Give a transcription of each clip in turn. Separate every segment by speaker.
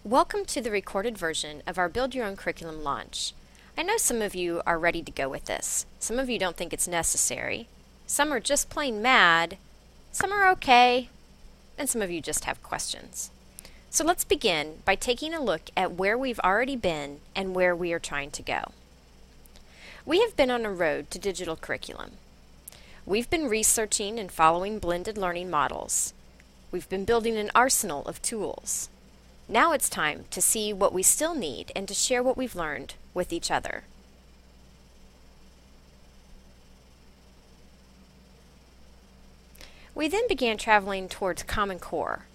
Speaker 1: Welcome to the recorded version of our Build Your Own Curriculum launch. I know some of you are ready to go with this. Some of you don't think it's necessary. Some are just plain mad. Some are okay. And some of you just have questions. So let's begin by taking a look at where we've already been and where we are trying to go. We have been on a road to digital curriculum. We've been researching and following blended learning models. We've been building an arsenal of tools. Now it's time to see what we still need and to share what we've learned with each other. We then began traveling towards Common Core.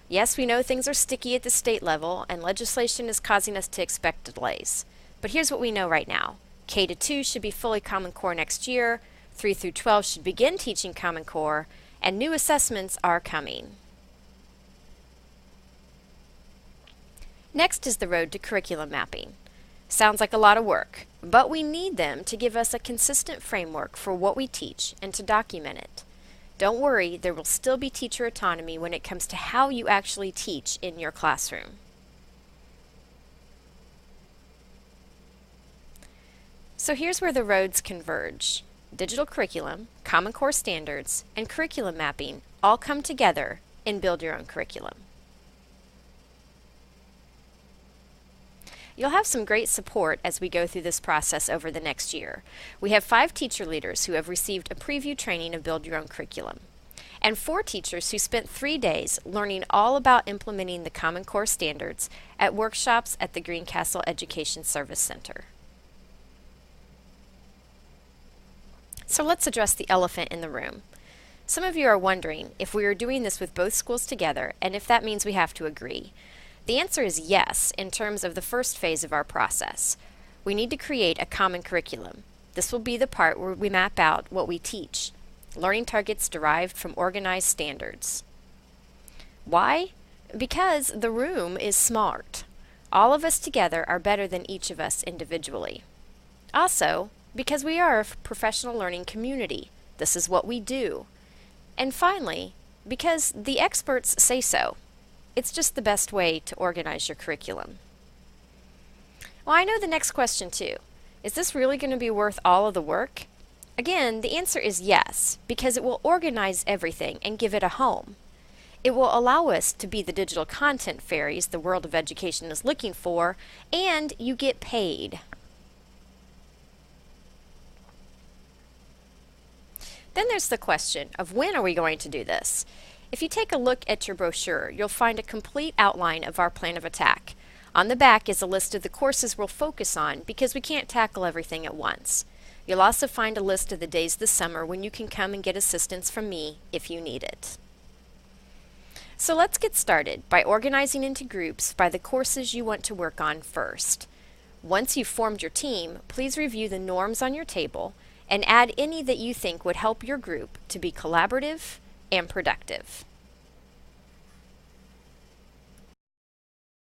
Speaker 1: Yes, we know things are sticky at the state level and legislation is causing us to expect delays. But here's what we know right now. K-2 should be fully Common Core next year, 3 through 12 should begin teaching Common Core, and new assessments are coming. Next is the road to curriculum mapping. Sounds like a lot of work, but we need them to give us a consistent framework for what we teach and to document it. Don't worry, there will still be teacher autonomy when it comes to how you actually teach in your classroom. So here's where the roads converge. Digital curriculum, Common Core standards, and curriculum mapping all come together in Build Your Own Curriculum. You'll have some great support as we go through this process over the next year. We have 5 teacher leaders who have received a preview training of Build Your Own Curriculum, and 4 teachers who spent 3 days learning all about implementing the Common Core standards at workshops at the Greencastle Education Service Center. So let's address the elephant in the room. Some of you are wondering if we are doing this with both schools together and if that means we have to agree. The answer is yes in terms of the first phase of our process. We need to create a common curriculum. This will be the part where we map out what we teach, learning targets derived from organized standards. Why? Because the room is smart. All of us together are better than each of us individually. Also, because we are a professional learning community. This is what we do. And finally, because the experts say so. It's just the best way to organize your curriculum. Well, I know the next question too. Is this really going to be worth all of the work? Again, the answer is yes, because it will organize everything and give it a home. It will allow us to be the digital content fairies the world of education is looking for, and you get paid. Then there's the question of when are we going to do this? If you take a look at your brochure, you'll find a complete outline of our plan of attack. On the back is a list of the courses we'll focus on because we can't tackle everything at once. You'll also find a list of the days this summer when you can come and get assistance from me if you need it. So let's get started by organizing into groups by the courses you want to work on first. Once you've formed your team, please review the norms on your table and add any that you think would help your group to be collaborative and productive.